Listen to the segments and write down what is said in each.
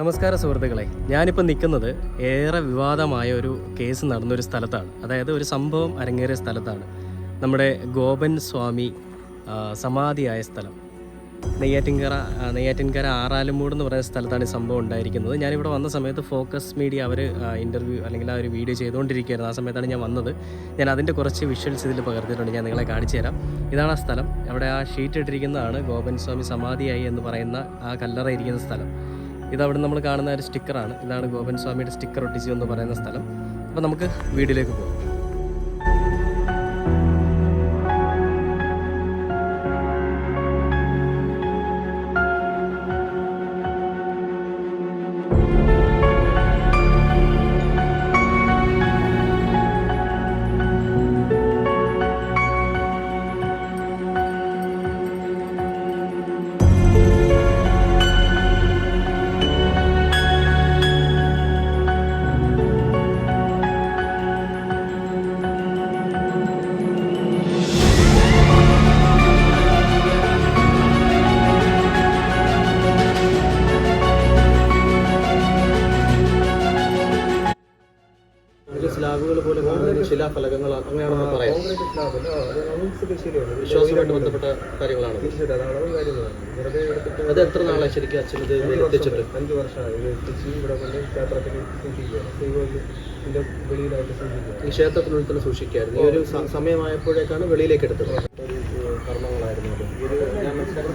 നമസ്കാരം സുഹൃത്തുക്കളെ, ഞാനിപ്പോൾ നിൽക്കുന്നത് ഏറെ വിവാദമായ ഒരു കേസ് നടന്നൊരു സ്ഥലത്താണ്. അതായത് ഒരു സംഭവം അരങ്ങേറിയ സ്ഥലത്താണ്. നമ്മുടെ ഗോപൻ സ്വാമി സമാധിയായ സ്ഥലം നെയ്യാറ്റിൻകര ആറാലുമൂട് എന്ന് പറയുന്ന സ്ഥലത്താണ് ഈ സംഭവം ഉണ്ടായിരിക്കുന്നത്. ഞാനിവിടെ വന്ന സമയത്ത് ഫോക്കസ് മീഡിയ അവർ ഇൻ്റർവ്യൂ അല്ലെങ്കിൽ ആ ഒരു വീഡിയോ ചെയ്തുകൊണ്ടിരിക്കുകയായിരുന്നു. ആ സമയത്താണ് ഞാൻ വന്നത്. ഞാൻ അതിൻ്റെ കുറച്ച് വിഷ്വൽസ് ഇതിൽ പകർത്തിയിട്ടുണ്ട്. ഞാൻ നിങ്ങളെ കാണിച്ചു തരാം. ഇതാണ് ആ സ്ഥലം. അവിടെ ആ ഷീറ്റ് ഇട്ടിരിക്കുന്നതാണ് ഗോപൻ സ്വാമി സമാധിയായി എന്ന് പറയുന്ന ആ കല്ലറ ഇരിക്കുന്ന സ്ഥലം. ഇതവിടെ നമ്മൾ കാണുന്ന ഒരു സ്റ്റിക്കറാണ്. ഇതാണ് ഗോപൻ സ്വാമിയുടെ സ്റ്റിക്കർ ഒട്ടിച്ചു എന്ന് പറയുന്ന സ്ഥലം. അപ്പോൾ നമുക്ക് വീഡിയോയിലേക്ക് പോകാം. സ്ലാബുകൾ പോലെ കാണുന്ന ശിലാഫലകങ്ങൾ അങ്ങനെയാണെന്ന് പറയാം. വിശ്വാസമായിട്ട് ബന്ധപ്പെട്ട കാര്യങ്ങളാണ്. അത് എത്ര നാളെ ശരിക്കും അച്ഛൻ ഇത് എത്തിച്ചിട്ട്? 5 വർഷമായി ഇവിടെ കൊണ്ട് ക്ഷേത്രത്തിൽ ഈ ക്ഷേത്രത്തിനുള്ളിൽ തന്നെ സൂക്ഷിക്കായിരുന്നു. ഈ ഒരു സമയമായപ്പോഴേക്കാണ് വെളിയിലേക്ക് എടുത്തത്. കർമ്മങ്ങളായിരുന്നു അത്. ഒരു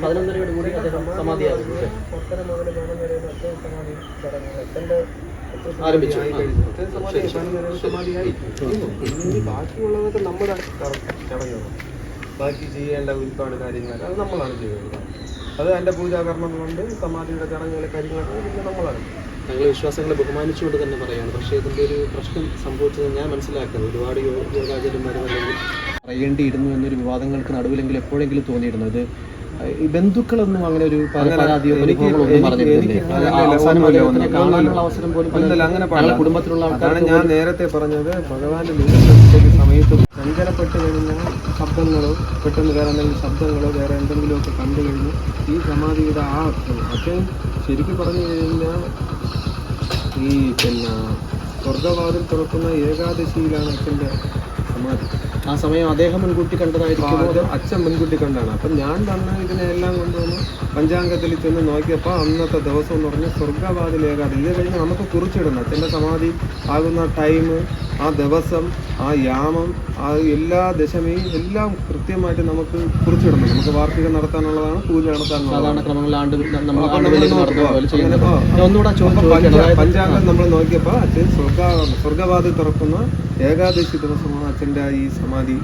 11:30 കൂടി അദ്ദേഹം സമാധിയായിരുന്നു. ആരംഭിച്ചു. ബാക്കിയുള്ളതൊക്കെ നമ്മുടെ ചടങ്ങുകൾ. ബാക്കി ചെയ്യേണ്ട ഒരുപാട് കാര്യങ്ങൾ അത് നമ്മളാണ് ചെയ്യുന്നത്. അത് എൻ്റെ പൂജാകർമ്മം കൊണ്ട് സമാധിയുടെ ചടങ്ങുകൾ കാര്യങ്ങളൊക്കെ പിന്നെ നമ്മളാണ്. ഞങ്ങൾ വിശ്വാസങ്ങളെ ബഹുമാനിച്ചുകൊണ്ട് തന്നെ പറയുകയാണ്. പക്ഷേ ഇതിൻ്റെ ഒരു പ്രശ്നം സംഭവിച്ചത് ഞാൻ മനസ്സിലാക്കുന്നത് ഒരുപാട് യോഗാചാര്യന്മാരും അല്ലെങ്കിൽ പറയേണ്ടിയിരുന്നു എന്നൊരു വിവാദങ്ങൾക്ക് നടുവിലെങ്കിൽ എപ്പോഴെങ്കിലും തോന്നിയിരുന്നു. ഇത് ഈ ബന്ധുക്കളൊന്നും അങ്ങനെ ഒരു പരാതിയോ അനുഭവങ്ങളൊന്നും പറഞ്ഞിട്ടില്ല. അങ്ങനെ കുടുംബത്തിലുള്ള ആൾക്കാരാണ്. ഞാൻ നേരത്തെ പറഞ്ഞത് ഭഗവാന്റെ സമയത്ത് ചഞ്ചലപ്പെട്ട് കഴിഞ്ഞാൽ ശബ്ദങ്ങളോ പെട്ടെന്ന് വേറെ എന്തെങ്കിലും ശബ്ദങ്ങളോ വേറെ എന്തെങ്കിലുമൊക്കെ കണ്ടു കഴിഞ്ഞ് ഈ സമാധിയുടെ ആ അച്ഛൻ ശരിക്കും പറഞ്ഞു കഴിഞ്ഞാൽ ഈ സ്വർഗവാതിൽ തുറക്കുന്ന ഏകാദശിയിലാണ് അച്ഛൻ്റെ സമാധി. ആ സമയം അദ്ദേഹം മുൻകൂട്ടി കണ്ടതായിരിക്കും. അച്ഛൻ മുൻകൂട്ടി കണ്ടാണ്. അപ്പം ഞാൻ തന്നെ ഇതിനെല്ലാം കൊണ്ടുവന്ന് പഞ്ചാംഗത്തിൽ ചെന്ന് നോക്കിയപ്പോൾ അന്നത്തെ ദിവസം എന്ന് പറഞ്ഞാൽ സ്വർഗവാതിൽ ഏകാദശി. ഇത് കഴിഞ്ഞ് നമുക്ക് കുറിച്ചിടണം അച്ഛൻ്റെ സമാധി ആകുന്ന ടൈം, ആ ദിവസം, ആ യാമം, ആ എല്ലാ ദശമിയും എല്ലാം കൃത്യമായിട്ട് നമുക്ക് കുറിച്ചിടണം. നമുക്ക് വാർഷികം നടത്താനുള്ളതാണ്, പൂജ നടത്താനുള്ളതാണ്. പഞ്ചാംഗം നമ്മൾ നോക്കിയപ്പോൾ അച്ഛൻ സ്വർഗവാതിൽ തുറക്കുന്ന ഏകാദശി ദിവസമാണ് അച്ഛൻ്റെ ഈ സമാധി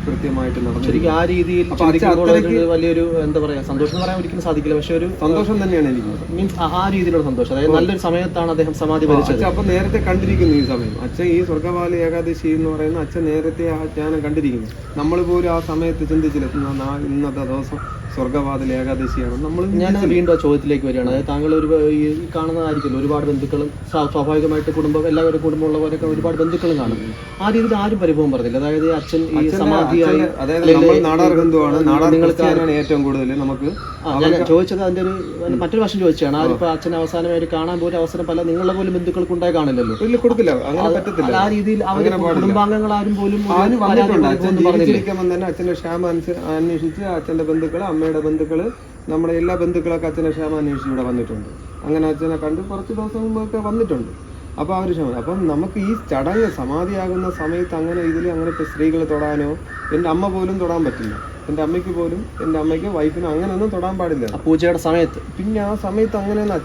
കൃത്യമായിട്ട് നടന്നു. ശരിക്കും ആ രീതിയിൽ വലിയൊരു എന്താ പറയാ സന്തോഷം പറയാൻ ഒരിക്കലും സാധിക്കില്ല. പക്ഷെ ഒരു സന്തോഷം തന്നെയാണ് എനിക്ക്. മീൻസ് ആ രീതിയിലുള്ള സന്തോഷം. അതായത് നല്ലൊരു സമയത്താണ് അദ്ദേഹം സമാധി വരിച്ചത്. അപ്പൊ നേരത്തെ കണ്ടിരിക്കുന്നു ഈ സമയം. അച്ഛൻ ഈ സ്വർഗവാലി ഏകാദശി എന്ന് പറയുന്ന അച്ഛൻ നേരത്തെ ഞാൻ കണ്ടിരിക്കുന്നു. നമ്മൾ പോലും ആ സമയത്ത് ചിന്തിച്ചില്ല ഇന്നത്തെ ദിവസം സ്വർഗവാതിൽ ഏകാദശിയാണ് നമ്മൾ. ഞാൻ വീണ്ടും ആ ചോദ്യത്തിലേക്ക് വരികയാണ്. അതായത് താങ്കൾ ഈ കാണുന്നതായിരിക്കും ഒരുപാട് ബന്ധുക്കളും സ്വാഭാവികമായിട്ട് എല്ലാവരും കുടുംബമുള്ളവരൊക്കെ ഒരുപാട് ബന്ധുക്കളും കാണും. ആ രീതിയിൽ ആരും പരിഭവം പറഞ്ഞില്ല. അതായത് അച്ഛൻ ഈ സമാധിയായി, അതായത് നമ്മൾ നാടാർ ഹിന്ദുവാണ്, നാടാർ ക്രിസ്ത്യാനിയാണ് ഏറ്റവും കൂടുതൽ നമുക്ക്. ഞാൻ ചോദിച്ചത് അതിന്റെ ഒരു മറ്റൊരു വശം ചോദിച്ചാണ്. ആരിപ്പോ അച്ഛൻ അവസാനമായിട്ട് കാണാൻ പോലും അവസരം പല നിങ്ങളുടെ പോലും ബന്ധുക്കൾക്ക് ഉണ്ടായി കാണില്ലല്ലോ. ഇല്ല, കൊടുക്കില്ല, അങ്ങനെ പറ്റത്തില്ല. ആ രീതിയിൽ കുടുംബാംഗങ്ങൾ ആരും പോലും തന്നെ അച്ഛന്റെ ക്ഷേമം അന്വേഷിച്ച് അച്ഛന്റെ ബന്ധുക്കള്, അമ്മയുടെ ബന്ധുക്കള്, നമ്മുടെ എല്ലാ ബന്ധുക്കളൊക്കെ അച്ഛൻ്റെ ക്ഷേമം അന്വേഷിച്ച് ഇവിടെ വന്നിട്ടുണ്ട്. അങ്ങനെ അച്ഛനെ കണ്ട് കുറച്ച് ദിവസം മുമ്പൊക്കെ വന്നിട്ടുണ്ട്. അപ്പോൾ അവർ ക്ഷേമം. അപ്പം നമുക്ക് ഈ ചടങ്ങ് സമാധിയാകുന്ന സമയത്ത് അങ്ങനെ ഇതിൽ അങ്ങനെ ഇപ്പോൾ സ്ത്രീകൾ തൊടാനോ, എൻ്റെ അമ്മ പോലും തൊടാൻ പറ്റില്ല. എൻ്റെ അമ്മയ്ക്ക് വൈഫിനോ അങ്ങനെയൊന്നും തൊടാൻ പാടില്ല പൂജയുടെ സമയത്ത്. പിന്നെ ആ സമയത്ത് അങ്ങനെയൊന്നും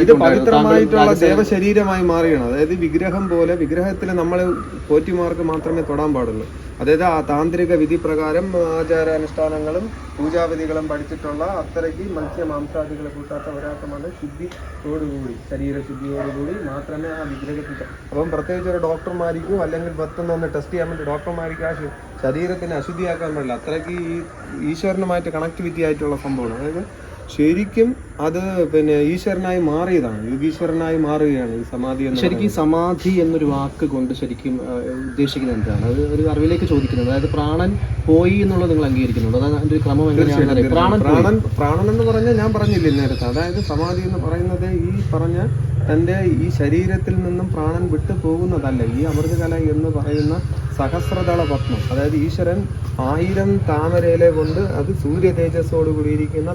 ഇത് പവിത്രമായിട്ടുള്ള ദേവശരീരമായി മാറിയാണ്. അതായത് വിഗ്രഹം പോലെ, വിഗ്രഹത്തിൽ നമ്മൾ പോറ്റിമാർക്ക് മാത്രമേ തൊടാൻ പാടുള്ളൂ. അതായത് ആ താന്ത്രിക വിധി പ്രകാരം ആചാരാനുഷ്ഠാനങ്ങളും പൂജാവിധികളും പഠിച്ചിട്ടുള്ള അത്രയ്ക്ക് മത്സ്യമാംസാദികളെ കൂട്ടാത്ത ഒരാൾക്കുമാണ് ശുദ്ധിയോടുകൂടി, ശരീരശുദ്ധിയോടുകൂടി മാത്രമേ ആ വിഗ്രഹത്തിൽ. അപ്പം പ്രത്യേകിച്ച് ഒരു ഡോക്ടർമാർക്കും അല്ലെങ്കിൽ പുറത്തുനിന്ന് ടെസ്റ്റ് ചെയ്യാൻ വേണ്ടി ഡോക്ടർമാർക്ക് ആ ശരീരത്തിനെ അശുദ്ധിയാക്കാൻ പാടില്ല. അത്രയ്ക്ക് ഈ ഈശ്വരനുമായിട്ട് കണക്ടിവിറ്റി ആയിട്ടുള്ള സംഭവമാണ്. അതായത് ശരിക്കും അത് പിന്നെ ഈശ്വരനായി മാറിയതാണ്, യോഗീശ്വരനായി മാറുകയാണ് ഈ സമാധി എന്ന് ശരിക്കും സമാധി എന്നൊരു വാക്ക് കൊണ്ട് ശരിക്കും ഉദ്ദേശിക്കുന്നത് എന്താണ്? അത് ഒരു അറിവിലേക്ക് ചോദിക്കുന്നത്, അതായത് പ്രാണൻ പോയി എന്നുള്ളത് നിങ്ങൾ അംഗീകരിക്കുന്നുണ്ട്? അതാണ് അതിന്റെ ഒരു ക്രമം എങ്ങനെയാണ്? പ്രാണൻ എന്ന് പറഞ്ഞാൽ ഞാൻ പറഞ്ഞില്ലേ നേരത്തെ, അതായത് സമാധി എന്ന് പറയുന്നത് ഈ പറഞ്ഞ തൻ്റെ ഈ ശരീരത്തിൽ നിന്നും പ്രാണൻ വിട്ടു പോകുന്നതല്ല. ഈ അമൃതകല എന്ന് പറയുന്ന സഹസ്രദള പത്മം, അതായത് ഈശ്വരൻ 1000 താമരയിലെ കൊണ്ട് അത് സൂര്യ തേജസ്സോട് കൂടിയിരിക്കുന്ന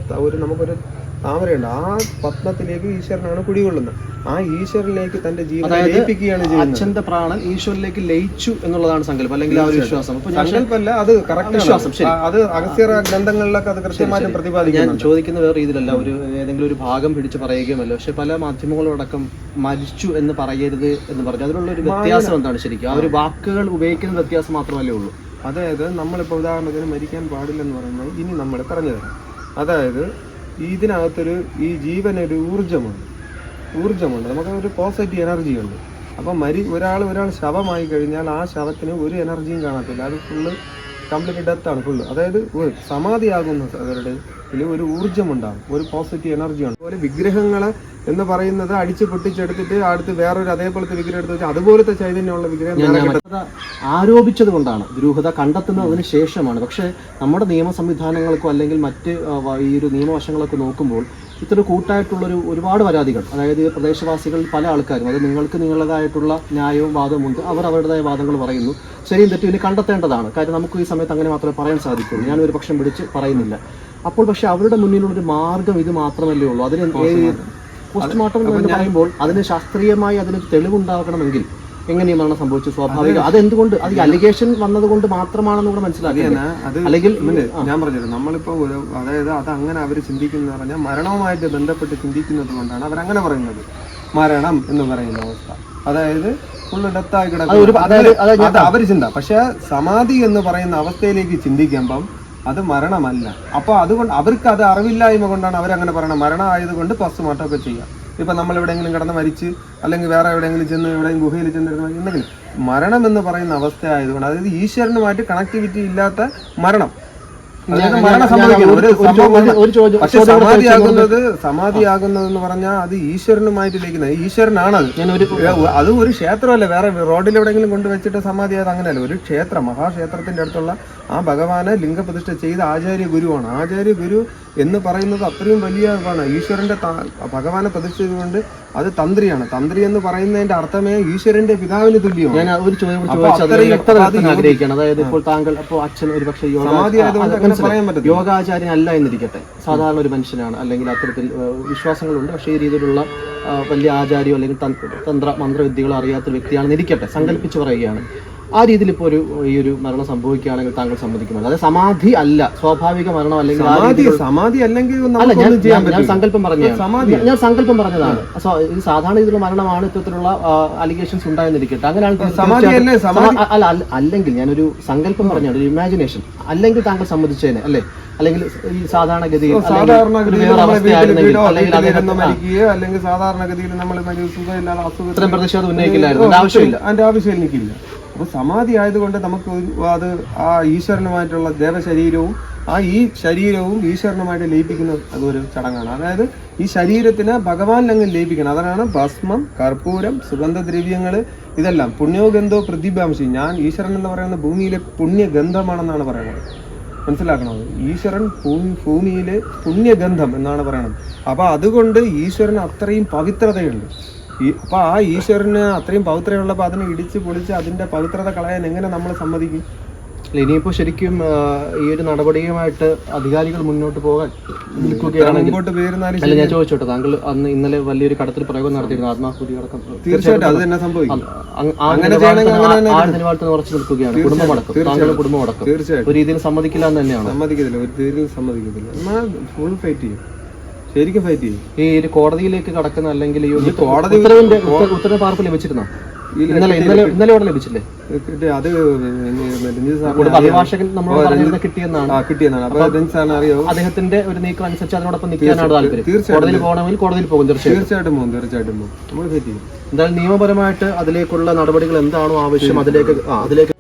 നമുക്കൊരു താമരയുണ്ട്. ആ പത്മത്തിലേക്ക് ഈശ്വരനാണ് കുടികൊള്ളുന്നത്. ആ ഈശ്വരനിലേക്ക് തന്റെ ജീവനെ ലയിപ്പിക്കുകയാണ് ചെയ്യുന്നത്. അച്ഛന്റെ പ്രാണൻ ഈശ്വരനിലേക്ക് ലയിച്ചു എന്നുള്ളതാണ് സങ്കല്പം, അല്ലെങ്കിൽ ആ ഒരു വിശ്വാസം. സങ്കല്പമല്ല, അത് കറക്റ്റ് വിശ്വാസം. അത് അഗസ്ത്യ ഗ്രന്ഥങ്ങളിലൊക്കെ അത് കൃത്യമായിട്ട് പ്രതിപാദിക്കും. ഞാൻ ചോദിക്കുന്ന വേറെ രീതിയിലല്ല, ഒരു ഏതെങ്കിലും ഒരു ഭാഗം പിടിച്ച് പറയുകയുമല്ല. പക്ഷെ പല മാധ്യമങ്ങളോടക്കം മരിച്ചു എന്ന് പറയരുത് എന്ന് പറഞ്ഞു. അതിലുള്ള ഒരു വ്യത്യാസം എന്താണ് ശരിക്കും? ആ ഒരു വാക്കുകൾ ഉപയോഗിക്കുന്ന വ്യത്യാസം മാത്രമല്ലേ ഉള്ളൂ. അതായത് നമ്മളിപ്പോൾ ഉദാഹരണത്തിന് മരിക്കാൻ പാടില്ലെന്ന് പറയുന്നത് ഇനി നമ്മൾ പറഞ്ഞു തരാം. അതായത് ഇതിനകത്തൊരു ഈ ജീവനൊരു ഊർജ്ജമുണ്ട്, നമുക്കൊരു പോസിറ്റീവ് എനർജി ഉണ്ട്. അപ്പം ഒരാൾ ശവമായി കഴിഞ്ഞാൽ ആ ശവത്തിന് ഒരു എനർജിയും കാണത്തില്ല, അത് ഫുള്ള് കംപ്ലീറ്റ് ഡെത്താണ് ഫുള്ള്. അതായത് സമാധിയാകുന്നവരുടെ ഒരു ഊർജ്ജമുണ്ടാകും, ഒരു പോസിറ്റീവ് എനർജിയാണ്. അതുപോലെ വിഗ്രഹങ്ങളെ എന്ന് പറയുന്നത് അടിച്ച് പൊട്ടിച്ചെടുത്തിട്ട് അടുത്ത് വേറൊരു അതേപോലത്തെ വിഗ്രഹം എടുത്ത് വെച്ചാൽ അതുപോലത്തെ ചൈതന്യമുള്ള വിഗ്രഹം ആരോപിച്ചത് കൊണ്ടാണ്, ദുരൂഹത കണ്ടെത്തുന്നതിന് ശേഷമാണ്. പക്ഷേ നമ്മുടെ നിയമ സംവിധാനങ്ങൾക്കോ അല്ലെങ്കിൽ മറ്റ് ഈ ഒരു നിയമവശങ്ങളൊക്കെ നോക്കുമ്പോൾ ഇത്തരം കൂട്ടായിട്ടുള്ളൊരു ഒരുപാട് പരാതികൾ, അതായത് പ്രദേശവാസികൾ പല ആൾക്കാരും, അത് നിങ്ങൾക്ക് നിങ്ങളുടേതായിട്ടുള്ള ന്യായവും വാദവും ഉണ്ട്, അവർ അവരുടേതായ വാദങ്ങൾ പറയുന്നു. ശരിയും തെറ്റും ഇനി കണ്ടെത്തേണ്ടതാണ്. കാര്യം നമുക്ക് ഈ സമയത്ത് അങ്ങനെ മാത്രമേ പറയാൻ സാധിക്കുള്ളൂ. ഞാൻ ഒരു പക്ഷം പിടിച്ച് പറയുന്നില്ല. അപ്പോൾ പക്ഷേ അവരുടെ മുന്നിലുള്ളൊരു മാർഗം ഇത് മാത്രമല്ലേ ഉള്ളൂ. അതിന് പോസ്റ്റ്മോർട്ടം എന്ന് പറയുമ്പോൾ അതിന് ശാസ്ത്രീയമായി അതിനൊരു തെളിവുണ്ടാകണമെങ്കിൽ എങ്ങനെയും മരണം സംഭവിച്ചു സ്വാഭാവികം. അതെന്തുകൊണ്ട് അത് അലിഗേഷൻ വന്നതുകൊണ്ട് മാത്രമാണെന്ന് കൂടെ മനസ്സിലാക്കിയാണ്. അല്ലെങ്കിൽ ഞാൻ പറഞ്ഞത് നമ്മളിപ്പോ അതായത് അത് അങ്ങനെ അവർ ചിന്തിക്കുന്ന പറഞ്ഞാൽ മരണവുമായിട്ട് ബന്ധപ്പെട്ട് ചിന്തിക്കുന്നത് കൊണ്ടാണ് അവരങ്ങനെ പറയുന്നത്. മരണം എന്ന് പറയുന്ന അവസ്ഥ, അതായത് ഫുള്ള് ഡെത്തായി കിടക്കുന്നത് അവർ ചിന്ത. പക്ഷെ സമാധി എന്ന് പറയുന്ന അവസ്ഥയിലേക്ക് ചിന്തിക്കുമ്പം അത് മരണമല്ല. അപ്പോൾ അതുകൊണ്ട് അവർക്ക് അത് അറിവില്ലായ്മ കൊണ്ടാണ് അവരങ്ങനെ പറയണം. മരണം ആയതുകൊണ്ട് പോസ്റ്റ്മോർട്ടമൊക്കെ ചെയ്യാം. ഇപ്പം നമ്മൾ എവിടെയെങ്കിലും കിടന്ന് മരിച്ച് അല്ലെങ്കിൽ വേറെ എവിടെയെങ്കിലും ചെന്ന് എവിടെയും ഗുഹയിൽ ചെന്നിരുന്ന എന്തെങ്കിലും മരണം എന്ന് പറയുന്ന അവസ്ഥ ആയതുകൊണ്ട്, അതായത് ഈശ്വരനുമായിട്ട് കണക്ടിവിറ്റി ഇല്ലാത്ത മരണം, മരണം സംഭവിക്കുന്നത്. പക്ഷെ സമാധിയാകുന്നത് എന്ന് പറഞ്ഞാൽ അത് ഈശ്വരനുമായിട്ട് ലയിക്കുന്നത്. ഈശ്വരനാണത്. അത് ഒരു ക്ഷേത്രമല്ല, വേറെ റോഡിൽ എവിടെയെങ്കിലും കൊണ്ടുവച്ചിട്ട് സമാധിയായത് അങ്ങനെയല്ല. ഒരു ക്ഷേത്രം, മഹാക്ഷേത്രത്തിന്റെ അടുത്തുള്ള ആ ഭഗവാനെ ലിംഗപ്രതിഷ്ഠ ചെയ്ത ആചാര്യ ഗുരുവാണ്. ആചാര്യ ഗുരു എന്ന് പറയുന്നത് അത്രയും വലിയ ഈശ്വരന്റെ ഭഗവാനെ പ്രതിഷ്ഠിച്ചുകൊണ്ട് അത് തന്ത്രിയാണ്. തന്ത്രി എന്ന് പറയുന്നതിന്റെ അർത്ഥമേ ഈശ്വരന്റെ പിതാവിന് തുല്യമാണ്. ഞാൻ ഒരു ചോദ്യം ആഗ്രഹിക്കുകയാണ്. അതായത് ഇപ്പോൾ താങ്കൾ അപ്പോൾ അച്ഛൻ ഒരു പക്ഷേ സമാധി ആയതുകൊണ്ട് പറയാൻ പറ്റും യോഗാചാര്യൻ അല്ല എന്നിരിക്കട്ടെ, സാധാരണ ഒരു മനുഷ്യനാണ്, അല്ലെങ്കിൽ അത്തരത്തിൽ വിശ്വാസങ്ങളുണ്ട്, പക്ഷേ ഈ രീതിയിലുള്ള വലിയ ആചാര്യോ അല്ലെങ്കിൽ മന്ത്രവിദ്യകളോ അറിയാത്ത വ്യക്തിയാണെന്ന് ഇരിക്കട്ടെ, സങ്കല്പിച്ച് പറയുകയാണ്. ആ രീതിയിൽ ഇപ്പോൾ ഈ ഒരു മരണം സംഭവിക്കുകയാണെങ്കിൽ താങ്കൾ സമ്മതിക്കുമല്ലോ? അതായത് സമാധി അല്ല, സ്വാഭാവിക മരണം അല്ലെങ്കിൽ സമാധി അല്ലെങ്കിൽ ഞാൻ സങ്കല്പം പറഞ്ഞതാണ്. ഇത് സാധാരണ ഇതിലുള്ള മരണമാണ്, ഇത്തരത്തിലുള്ള അലിഗേഷൻസ് ഉണ്ടായെന്നിരിക്കട്ടെ, അങ്ങനെയാണ്. അല്ല അല്ലെങ്കിൽ ഞാനൊരു സങ്കല്പം പറഞ്ഞാണ്, ഒരു ഇമാജിനേഷൻ. അല്ലെങ്കിൽ താങ്കൾ സമ്മതിച്ചേനെ അല്ലേ? അല്ലെങ്കിൽ ഈ സാധാരണഗതിയിൽ അല്ലെങ്കിൽ സാധാരണഗതിയിൽ നമ്മൾ ഇത്തരം പ്രതിഷേധം ഉന്നയിക്കില്ലായിരുന്നു, അതിന്റെ ആവശ്യം എനിക്കില്ല. അപ്പോൾ സമാധി ആയതുകൊണ്ട് നമുക്ക് അത് ആ ഈശ്വരനുമായിട്ടുള്ള ദേവശരീരവും ഈ ശരീരവും ഈശ്വരനുമായിട്ട് ലയിപ്പിക്കുന്ന അതൊരു ചടങ്ങാണ്. അതായത് ഈ ശരീരത്തിന് ഭഗവാനിലങ്ങ് ലയിപ്പിക്കണം. അതാണ് ഭസ്മം, കർപ്പൂരം, സുഗന്ധദ്രവ്യങ്ങൾ, ഇതെല്ലാം പുണ്യോഗന്ധോ പ്രതിഭാംശി. ഞാൻ ഈശ്വരൻ എന്ന് പറയുന്ന ഭൂമിയിലെ പുണ്യഗന്ധമാണെന്നാണ് പറയുന്നത്. മനസ്സിലാക്കണത്. ഈശ്വരൻ ഭൂമിയിലെ പുണ്യഗന്ധം എന്നാണ് പറയുന്നത്. അപ്പോൾ അതുകൊണ്ട് ഈശ്വരന് അത്രയും പവിത്രതയുണ്ട്. അപ്പോൾ ആ ഈശ്വരന് അത്രയും പവിത്രതയുള്ളപ്പോൾ അതിനെ ഇടിച്ച് പൊളിച്ച് അതിൻ്റെ പവിത്രത കളയാൻ എങ്ങനെ നമ്മൾ സമ്മതിക്കും? ഇനിയിപ്പോൾ ശരിക്കും ഈ ഒരു നടപടിയുമായിട്ട് അധികാരികൾ മുന്നോട്ട് പോകാൻ നിൽക്കുകയാണെങ്കിൽ, അല്ല ഞാൻ ചോദിച്ചോട്ടെ, താങ്കൾ ഇന്നലെ വലിയൊരു കടത്തിൽ പ്രയോഗം നടത്തിയിരുന്നു, ആത്മാഹുതി അടക്കം. തീർച്ചയായിട്ടും അത് തന്നെ സംഭവിക്കും. നിലവാരത്തിന് ഉറച്ചു നിൽക്കുകയാണ്, കുടുംബമടക്കം, താങ്കളുടെ കുടുംബമടക്കം. തീർച്ചയായിട്ടും ഒരു രീതിയിൽ സമ്മതിക്കില്ല എന്ന് തന്നെയാണ്. സമ്മതിക്കത്തില്ല, ഒരു രീതിയിൽ സമ്മതിക്കത്തില്ല. എന്നാൽ ഫുൾ ഫൈറ്റ് ചെയ്യും, ശരിക്കും ഫൈറ്റ് ചെയ്യും. ഈ ഒരു കോടതിയിലേക്ക് കടക്കുന്ന അല്ലെങ്കിൽ ഈ കോടതി ഉത്തരവ് പാർപ്പ് ലഭിച്ചിരുന്നോ? ഇന്നലെ ഇവിടെ ലഭിച്ചില്ലേ? അത് അഭിഭാഷകൻ നമ്മൾ കിട്ടിയെന്നാണ്. അറിയോ, അദ്ദേഹത്തിന്റെ ഒരു നീക്കം അനുസരിച്ച് അതിനോടൊപ്പം നിൽക്കാനാണ് താല്പര്യം. കോടതിയിൽ പോകണമെങ്കിൽ കോടതിയിൽ പോകും. തീർച്ചയായിട്ടും പോകും. എന്തായാലും നിയമപരമായിട്ട് അതിലേക്കുള്ള നടപടികൾ എന്താണോ ആവശ്യം അതിലേക്ക്